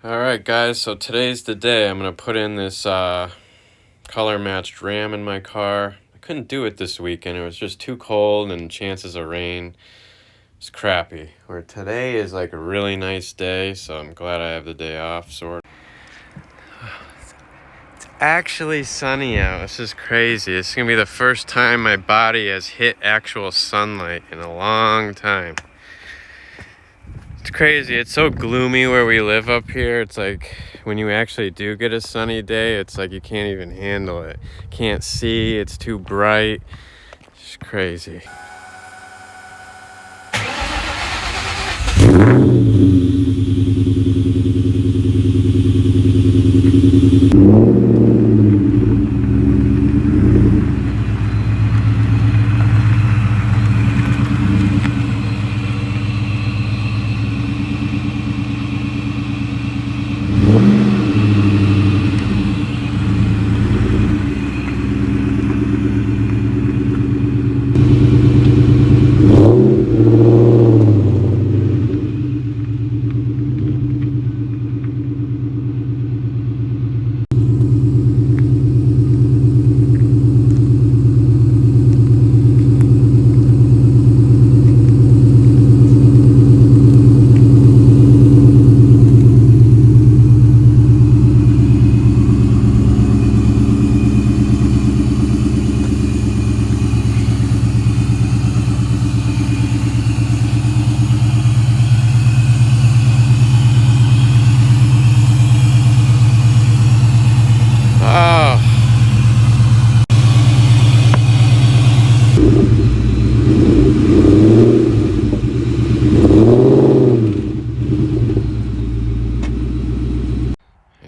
Alright guys, so today's the day. I'm going to put in this color matched ram in my car. I couldn't do it this weekend. It was just too cold and chances of rain. It's crappy. Where today is like a really nice day, so I'm glad I have the day off, sort of. It's actually sunny out. This is crazy. This is going to be the first time my body has hit actual sunlight in a long time. It's crazy. It's so gloomy where we live up here. It's like when you actually do get a sunny day, it's like you can't even handle it. Can't see. It's too bright. It's crazy.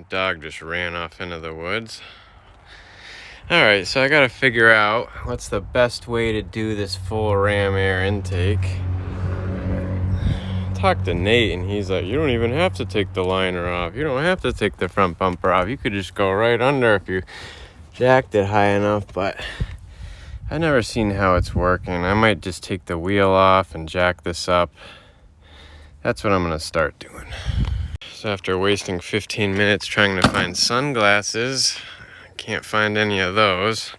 Dog just ran off into the woods. Alright, so I gotta figure out what's the best way to do this full ram air intake. Talked to Nate and he's like, you don't even have to take the liner off. You don't have to take the front bumper off. You could just go right under if you jacked it high enough, but I've never seen how it's working. I might just take the wheel off and jack this up. That's what I'm gonna start doing. So after wasting 15 minutes trying to find sunglasses, I can't find any of those,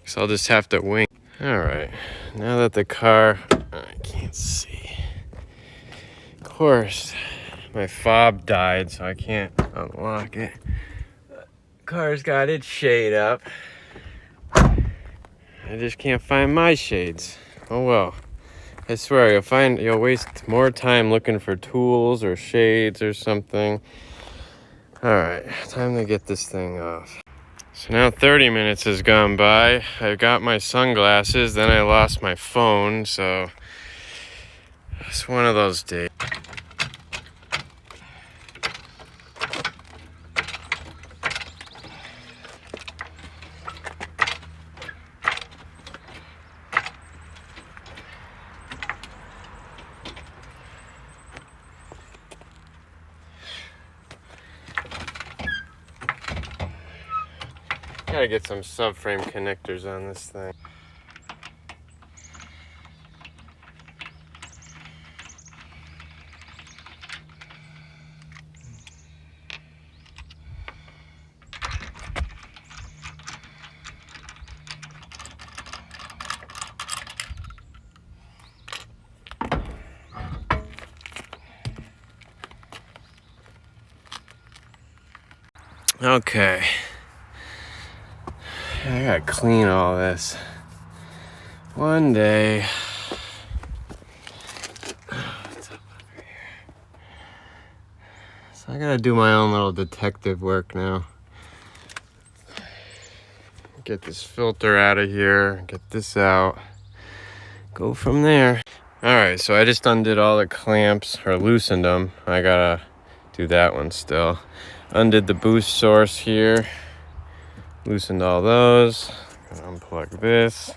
so I'll just have to wing. Alright, now that the car, I can't see. Of course, my fob died, so I can't unlock it. The car's got its shade up. I just can't find my shades. Oh well. I swear, you'll waste more time looking for tools or shades or something. Alright, time to get this thing off. So now 30 minutes has gone by. I got my sunglasses, then I lost my phone, so it's one of those days. Gotta get some subframe connectors on this thing. Okay. I gotta clean all this. One day. What's up over here? So I gotta do my own little detective work now. Get this filter out of here, get this out, go from there. Alright, so I just undid all the clamps, or loosened them. I gotta do that one still. Undid the boost source here. Loosened all those. Gonna unplug this.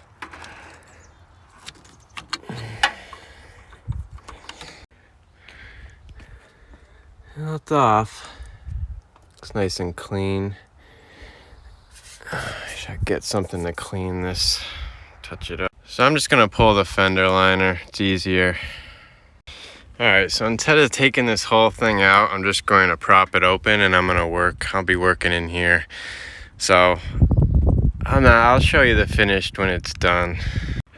Well, it's off. Looks nice and clean. I should get something to clean this. Touch it up. So I'm just gonna pull the fender liner. It's easier. Alright, so instead of taking this whole thing out, I'm just going to prop it open and I'm going to work. I'll be working in here. So, I'll show you the finished when it's done.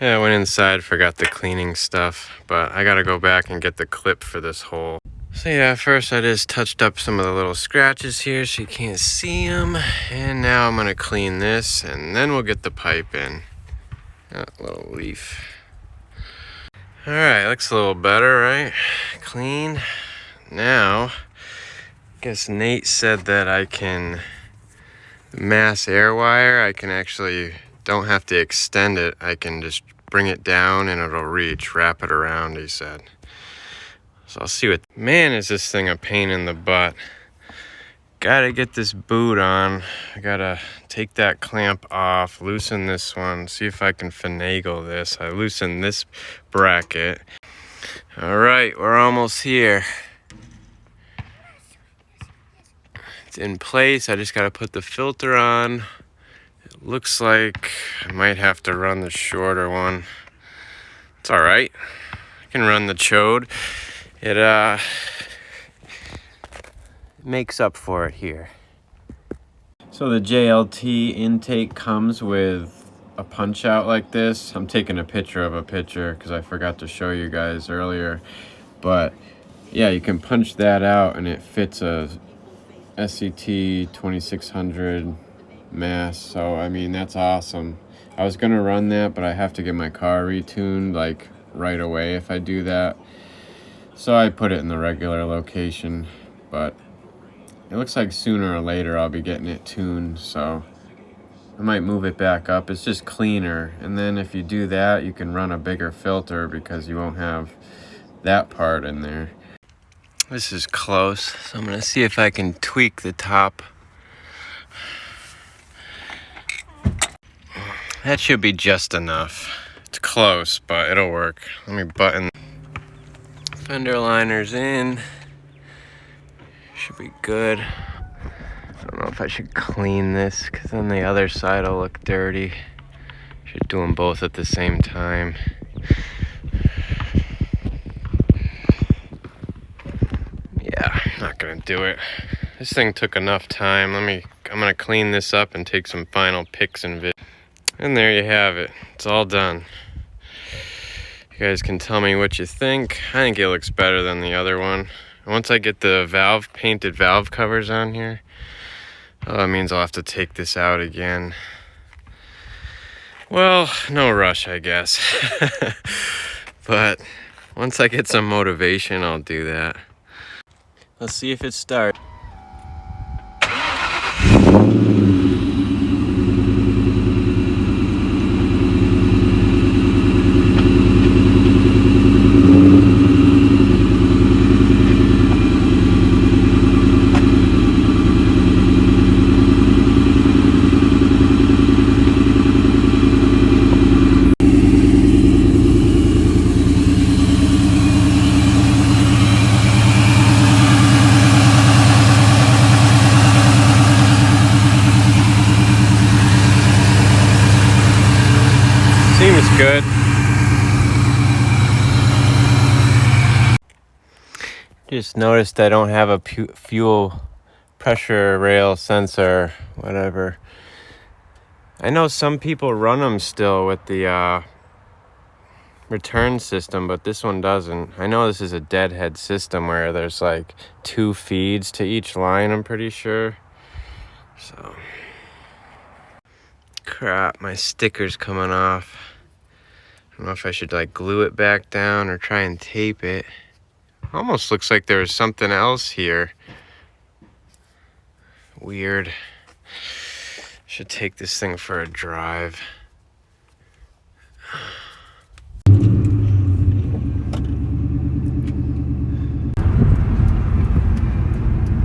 Yeah, I went inside, forgot the cleaning stuff, but I got to go back and get the clip for this hole. So yeah, first I just touched up some of the little scratches here so you can't see them. And now I'm going to clean this and then we'll get the pipe in. That little leaf. Alright, looks a little better, right? Clean. Now, I guess Nate said that I can mass air wire. I can actually, don't have to extend it. I can just bring it down and it'll reach, wrap it around, he said. So I'll see what, man, is this thing a pain in the butt. Gotta get this boot on. I gotta take that clamp off, loosen this one, see if I can finagle this. I loosen this bracket. All right, we're almost here. It's in place. I just gotta put the filter on. It looks like I might have to run the shorter one. It's all right. I can run the chode. It makes up for it here. So the JLT intake comes with a punch out like this. I'm taking a picture of a picture because I forgot to show you guys earlier. But yeah, you can punch that out and it fits a SCT 2600 mass. So I mean, that's awesome. I was gonna run that, but I have to get my car retuned like right away if I do that. So I put it in the regular location, but it looks like sooner or later I'll be getting it tuned, so I might move it back up. It's just cleaner, and then if you do that, you can run a bigger filter because you won't have that part in there. This is close, so I'm gonna see if I can tweak the top. That should be just enough. It's close, but it'll work. Let me button fender liners in. Should be good. I don't know if I should clean this because then the other side will look dirty. Should do them both at the same time. Yeah, I'm not gonna do it. This thing took enough time. I'm gonna clean this up and take some final pics and vid. And there you have it. It's all done. You guys can tell me what you think. I think it looks better than the other one. Once I get the painted valve covers on here, that means I'll have to take this out again. Well, no rush, I guess. But once I get some motivation, I'll do that. Let's see if it starts. Seems good. Just noticed I don't have a fuel pressure rail sensor, whatever. I know some people run them still with the return system, but this one doesn't. I know this is a deadhead system where there's like 2 feeds to each line, I'm pretty sure. So, crap, my sticker's coming off. I don't know if I should like glue it back down or try and tape it. Almost looks like there was something else here. Weird. Should take this thing for a drive.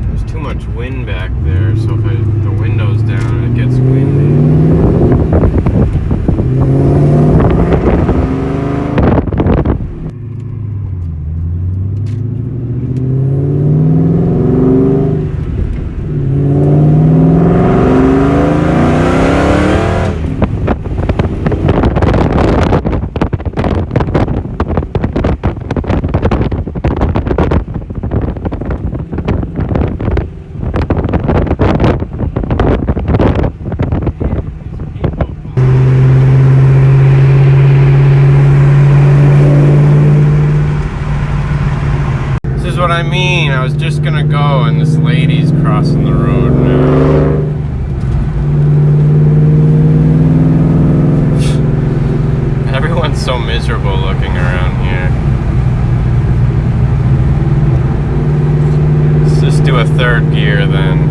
There's too much wind back there, so if the window's down, it gets windy. just gonna go, and this lady's crossing the road now. Everyone's so miserable looking around here. Let's just do a third gear then.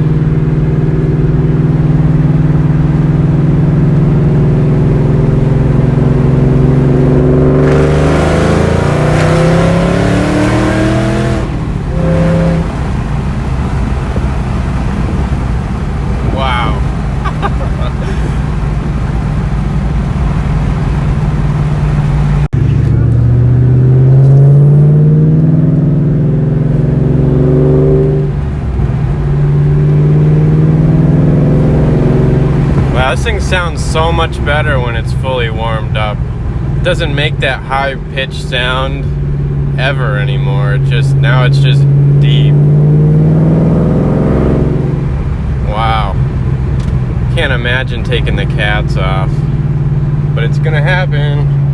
This thing sounds so much better when it's fully warmed up. It doesn't make that high pitched sound ever anymore. Now it's just deep. Wow. Can't imagine taking the cats off, but it's gonna happen.